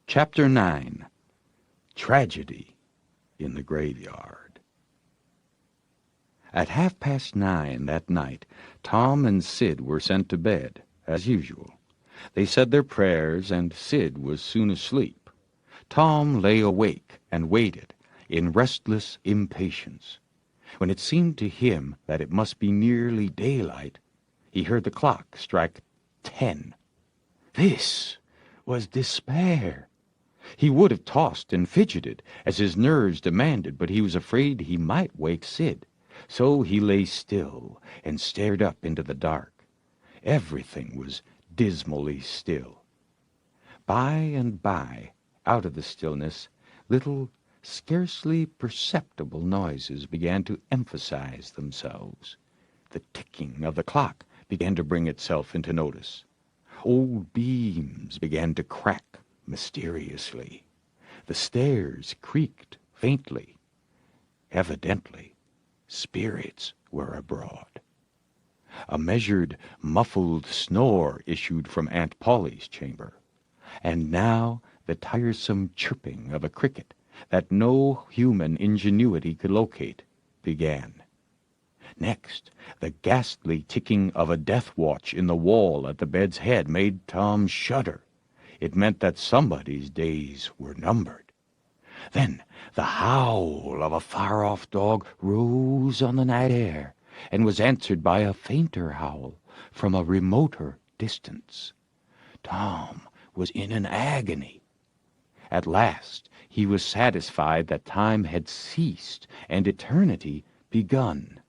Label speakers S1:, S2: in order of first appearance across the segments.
S1: Chapter 9. Tragedy in the Graveyard. At 9:30 that night, Tom and Sid were sent to bed, as usual. They said their prayers, and Sid was soon asleep. Tom lay awake and waited, in restless impatience. When it seemed to him that it must be nearly daylight, he heard the clock strike 10. This was despair. He would have tossed and fidgeted, as his nerves demanded, but he was afraid he might wake Sid. So he lay still and stared up into the dark. Everything was dismally still. By and by, out of the stillness, little, scarcely perceptible noises began to emphasize themselves. The ticking of the clock began to bring itself into notice. Old beams began to crack mysteriously. The stairs creaked faintly. Evidently, spirits were abroad. A measured, muffled snore issued from Aunt Polly's chamber. And now the tiresome chirping of a cricket that no human ingenuity could locate began. Next, the ghastly ticking of a death watch in the wall at the bed's head made Tom shudder. It meant that somebody's days were numbered. Then the howl of a far-off dog rose on the night air, and was answered by a fainter howl from a remoter distance. Tom was in an agony. At last he was satisfied that time had ceased and eternity begun.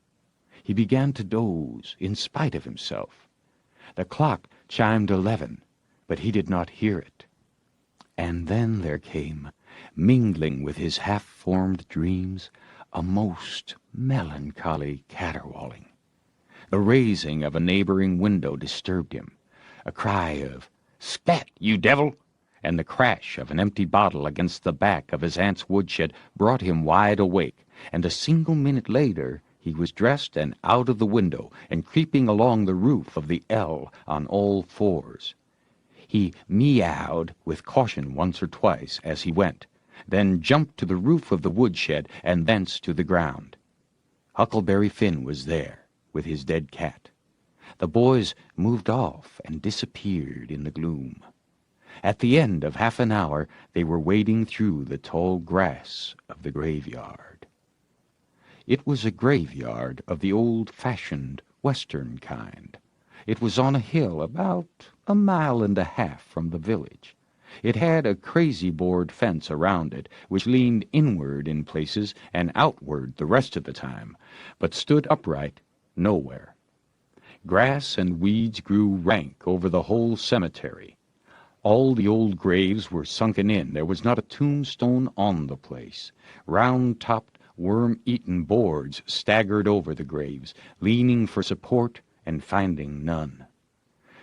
S1: He began to doze in spite of himself. The clock chimed 11, but he did not hear it. And then there came, mingling with his half-formed dreams, a most melancholy caterwauling. The raising of a neighboring window disturbed him. A cry of, "Spat, you devil!" and the crash of an empty bottle against the back of his aunt's woodshed brought him wide awake, and a single minute later he was dressed and out of the window and creeping along the roof of the L on all fours. He meowed with caution once or twice as he went, then jumped to the roof of the woodshed and thence to the ground. Huckleberry Finn was there, with his dead cat. The boys moved off and disappeared in the gloom. At the end of half an hour they were wading through the tall grass of the graveyard. It was a graveyard of the old-fashioned Western kind. It was on a hill about 1.5 miles from the village. It had a crazy-board fence around it, which leaned inward in places and outward the rest of the time, but stood upright nowhere. Grass and weeds grew rank over the whole cemetery. All the old graves were sunken in. There was not a tombstone on the place. Round-topped, worm-eaten boards staggered over the graves, leaning for support and finding none.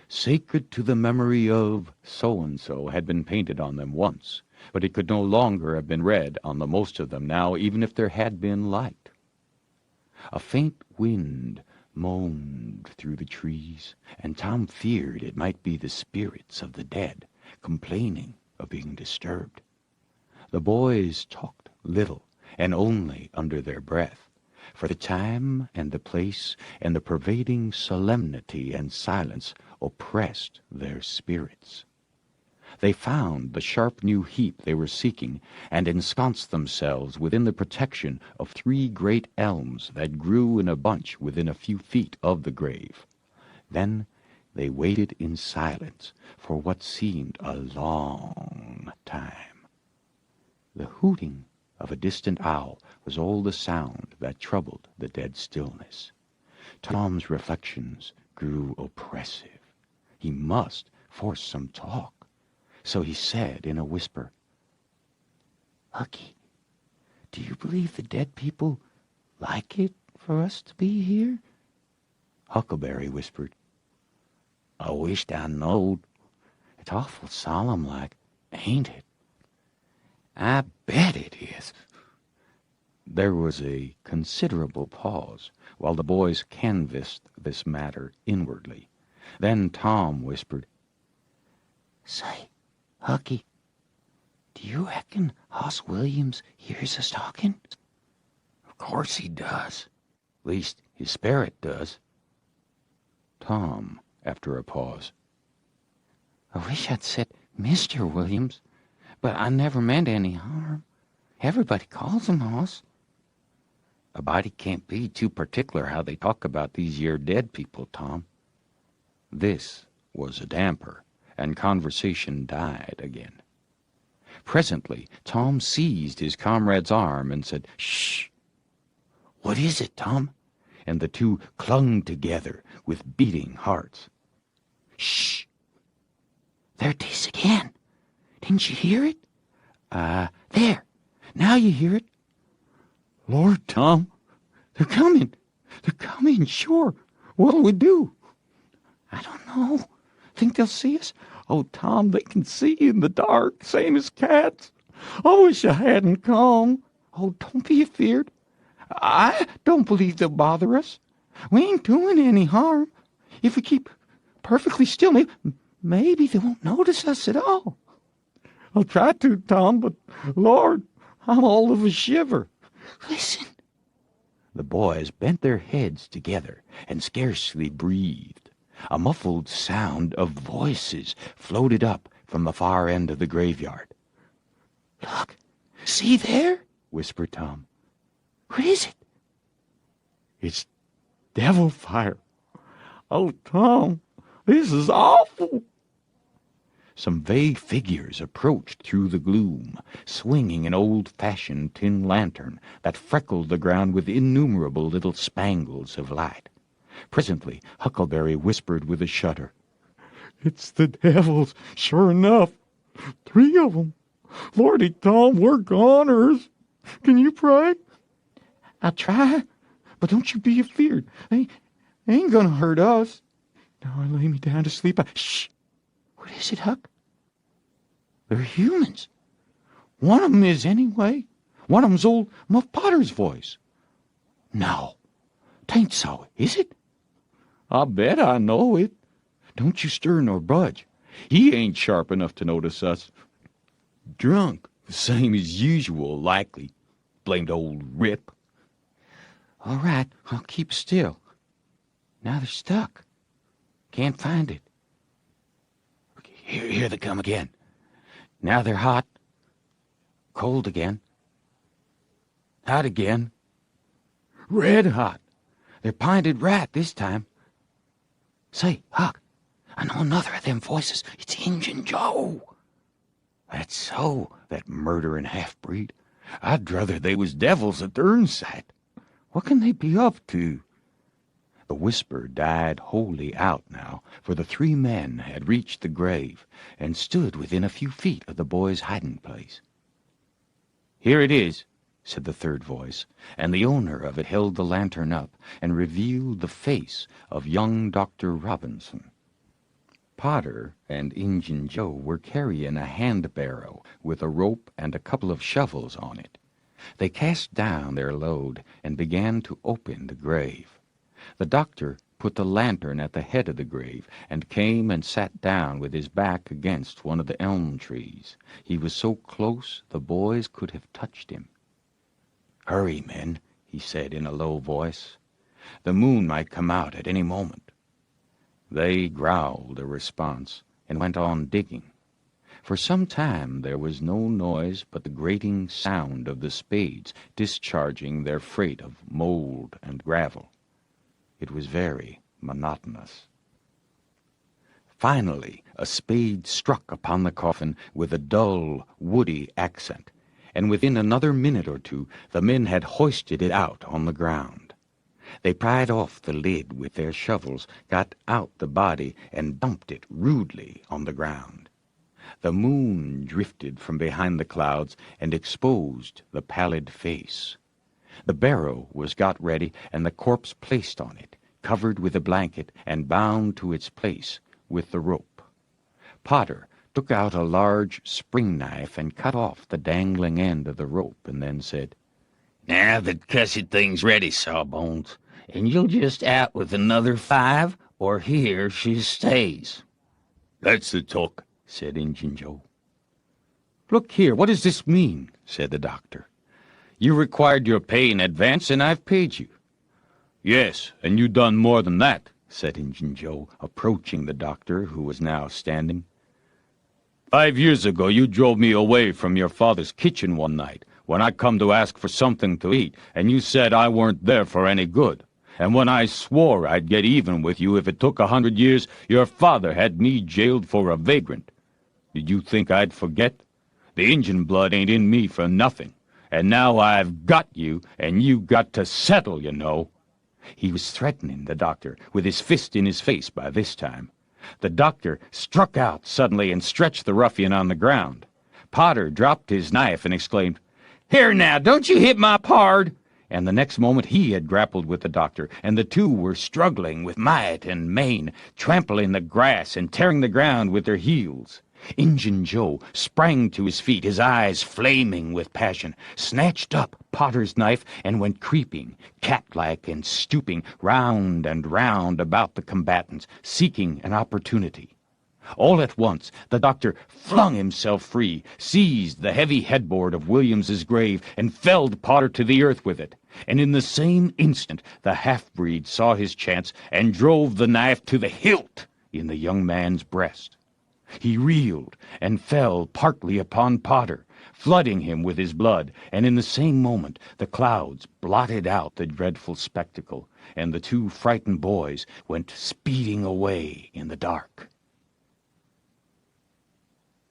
S1: "Sacred to the memory of so-and-so" had been painted on them once, but it could no longer have been read on the most of them now, even if there had been light. A faint wind moaned through the trees, and Tom feared it might be the spirits of the dead, complaining of being disturbed. The boys talked little, and only under their breath, for the time and the place and the pervading solemnity and silence oppressed their spirits. They found the sharp new heap they were seeking, and ensconced themselves within the protection of 3 great elms that grew in a bunch within a few feet of the grave. Then they waited in silence for what seemed a long time. The hooting of a distant owl was all the sound that troubled the dead stillness. Tom's reflections grew oppressive. He must force some talk. So he said in a whisper, "Lucky, do you believe the dead people like it for us to be here?" Huckleberry whispered, "I wisht I knowed. It's awful solemn like, ain't it?" "I bet it is." There was a considerable pause while the boys canvassed this matter inwardly. Then Tom whispered, "Say, Hucky, You reckon Hoss Williams hears us talking? Of course he does. At least his spirit does. Tom, after a pause. I wish I'd said Mr. Williams, but I never meant any harm. Everybody calls him Hoss. A body can't be too particular how they talk about these here dead people, Tom. This was a damper, and conversation died again. Presently, Tom seized his comrade's arm and said, "Shh!" "What is it, Tom?" And the two clung together with beating hearts. "Shh! There it is again. Didn't you hear it? There. Now you hear it." "Lord, Tom, they're coming. They're coming, sure. What'll we do?" "I don't know. Think they'll see us?" "Oh, Tom, they can see you in the dark, same as cats. I wish I hadn't come." "Oh, don't be afeard. I don't believe they'll bother us. We ain't doing any harm. If we keep perfectly still, maybe they won't notice us at all." "I'll try to, Tom, but, Lord, I'm all of a shiver." "Listen." The boys bent their heads together and scarcely breathed. A muffled sound of voices floated up from the far end of the graveyard. "Look, see there?" whispered Tom. "What is it?" "It's devil fire. Oh, Tom, this is awful." Some vague figures approached through the gloom, swinging an old-fashioned tin lantern that freckled the ground with innumerable little spangles of light. Presently, Huckleberry whispered with a shudder, "It's the devils, sure enough. 3 of 'em. Lordy, Tom, we're goners. Can you pray?" "I'll try, but don't you be afeard. They ain't gonna hurt us. Now I lay me down to sleep. Shh! What is it, Huck?" "They're humans. One of 'em is, anyway. One of 'em's old Muff Potter's voice." "No, 'tain't so, is it?" "I bet I know it. Don't you stir nor budge. He ain't sharp enough to notice us. Drunk, the same as usual, likely. Blamed old Rip." "All right, I'll keep still. Now they're stuck. Can't find it. Here they come again. Now they're hot. Cold again. Hot again. Red hot. They're pinted right this time. Say, Huck, I know another of them voices. It's Injun Joe." "That's so, that murdering half-breed. I'd druther they was devils at their'n sight. What can they be up to?" The whisper died wholly out now, for the 3 men had reached the grave and stood within a few feet of the boy's hiding-place. "Here it is," said the third voice, and the owner of it held the lantern up and revealed the face of young Dr. Robinson. Potter and Injun Joe were carrying a hand-barrow with a rope and a couple of shovels on it. They cast down their load and began to open the grave. The doctor put the lantern at the head of the grave and came and sat down with his back against one of the elm trees. He was so close the boys could have touched him. "Hurry, men," he said in a low voice. "The moon might come out at any moment." They growled a response and went on digging. For some time there was no noise but the grating sound of the spades discharging their freight of mold and gravel. It was very monotonous. Finally, a spade struck upon the coffin with a dull, woody accent, and within another minute or two the men had hoisted it out on the ground. They pried off the lid with their shovels, got out the body, and dumped it rudely on the ground. The moon drifted from behind the clouds and exposed the pallid face. The barrow was got ready, and the corpse placed on it, covered with a blanket and bound to its place with the rope. Potter took out a large spring knife and cut off the dangling end of the rope, and then said, "Now the cussed thing's ready, Sawbones, and you'll just out with another 5, or here she stays." "That's the talk," said Injun Joe. "Look here, what does this mean?" said the doctor. "You required your pay in advance, and I've paid you." "Yes, and you done more than that," said Injun Joe, approaching the doctor, who was now standing. "5 years ago you drove me away from your father's kitchen one night, when I come to ask for something to eat, and you said I weren't there for any good. And when I swore I'd get even with you if it took 100 years, your father had me jailed for a vagrant. Did you think I'd forget? The Injun blood ain't in me for nothing. And now I've got you, and you got to settle, you know." He was threatening the doctor, with his fist in his face by this time. The doctor struck out suddenly and stretched the ruffian on the ground. Potter dropped his knife and exclaimed, "Here now, don't you hit my pard!" And the next moment he had grappled with the doctor, and the two were struggling with might and main, trampling the grass and tearing the ground with their heels. Injun Joe sprang to his feet, his eyes flaming with passion, snatched up Potter's knife, and went creeping, cat-like and stooping, round and round about the combatants, seeking an opportunity. All at once the doctor flung himself free, seized the heavy headboard of Williams's grave, and felled Potter to the earth with it. And in the same instant the half-breed saw his chance and drove the knife to the hilt in the young man's breast. He reeled and fell partly upon Potter, flooding him with his blood, and in the same moment the clouds blotted out the dreadful spectacle, and the two frightened boys went speeding away in the dark.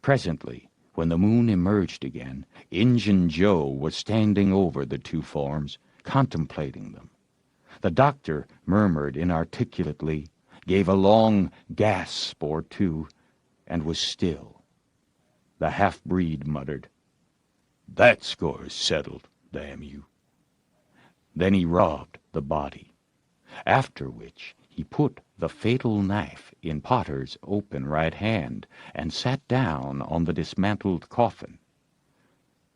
S1: Presently, when the moon emerged again, Injun Joe was standing over the two forms, contemplating them. The doctor murmured inarticulately, gave a long gasp or two, and was still. The half-breed muttered, "That score is settled, damn you." Then he robbed the body, after which he put the fatal knife in Potter's open right hand and sat down on the dismantled coffin.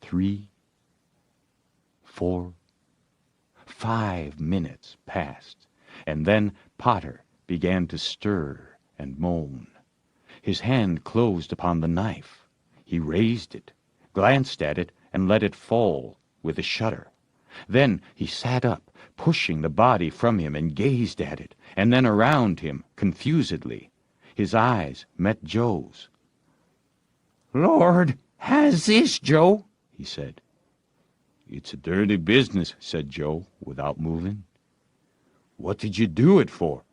S1: 3, 4, 5 minutes passed, and then Potter began to stir and moan. His hand closed upon the knife. He raised it, glanced at it, and let it fall with a shudder. Then he sat up, pushing the body from him, and gazed at it, and then around him, confusedly. His eyes met Joe's. "Lord, how's this, Joe?" he said. "It's a dirty business," said Joe, without moving. "What did you do it for?"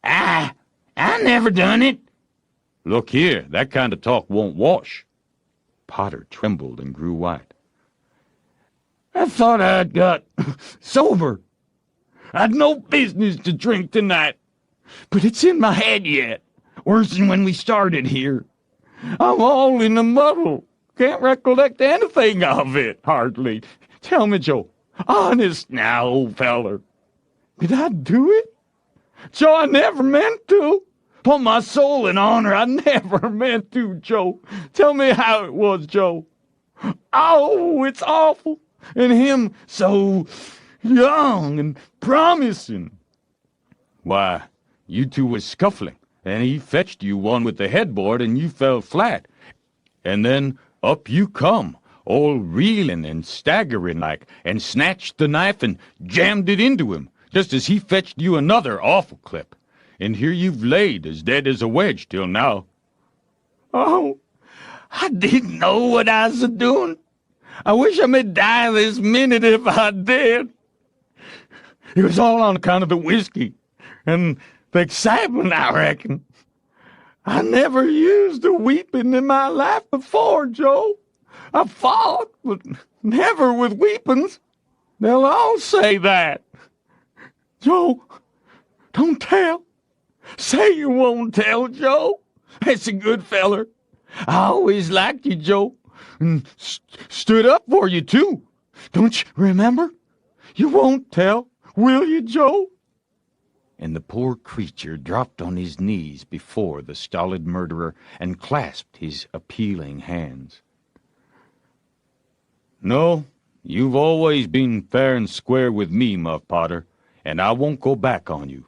S1: I never done it." "Look here, that kind of talk won't wash." Potter trembled and grew white. "I thought I'd got sober. I'd no business to drink tonight, but it's in my head yet, worse than when we started here. I'm all in a muddle. Can't recollect anything of it, hardly. Tell me, Joe, honest now, old feller, did I do it? Joe, I never meant to. Upon my soul and honor, I never meant to, Joe. Tell me how it was, Joe. Oh, it's awful. And him so young and promising." "Why, you two was scuffling, and he fetched you one with the headboard, and you fell flat. And then up you come, all reeling and staggering like, and snatched the knife and jammed it into him, just as he fetched you another awful clip. And here you've laid as dead as a wedge till now." "Oh, I didn't know what I was a-doing. I wish I may die this minute if I did. It was all on account of the whiskey and the excitement, I reckon. I never used a weepon in my life before, Joe. I fought, but never with weapons. They'll all say that. Joe, don't tell. Say you won't tell, Joe. That's a good feller. I always liked you, Joe, and stood up for you, too. Don't you remember? You won't tell, will you, Joe?" And the poor creature dropped on his knees before the stolid murderer and clasped his appealing hands. "No, you've always been fair and square with me, Muff Potter, and I won't go back on you.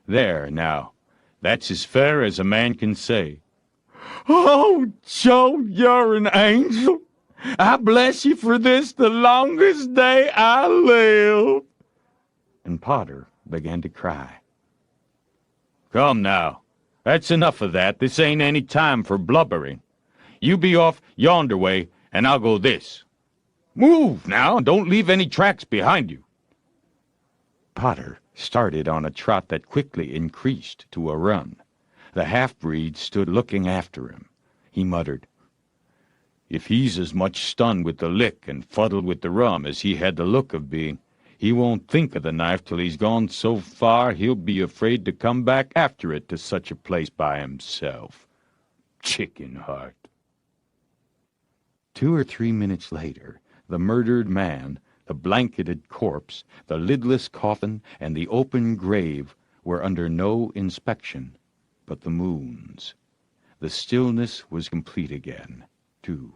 S1: There, now, that's as fair as a man can say." "Oh, Joe, you're an angel. I bless you for this the longest day I live." And Potter began to cry. "Come now, that's enough of that. This ain't any time for blubbering. You be off yonder way, and I'll go this. Move now, and don't leave any tracks behind you." Potter started on a trot that quickly increased to a run. The half-breed stood looking after him. He muttered, "If he's as much stunned with the lick and fuddled with the rum as he had the look of being, he won't think of the knife till he's gone so far he'll be afraid to come back after it to such a place by himself. Chicken heart." 2 or 3 minutes later, the murdered man, the blanketed corpse, the lidless coffin, and the open grave were under no inspection but the moon's. The stillness was complete again, too.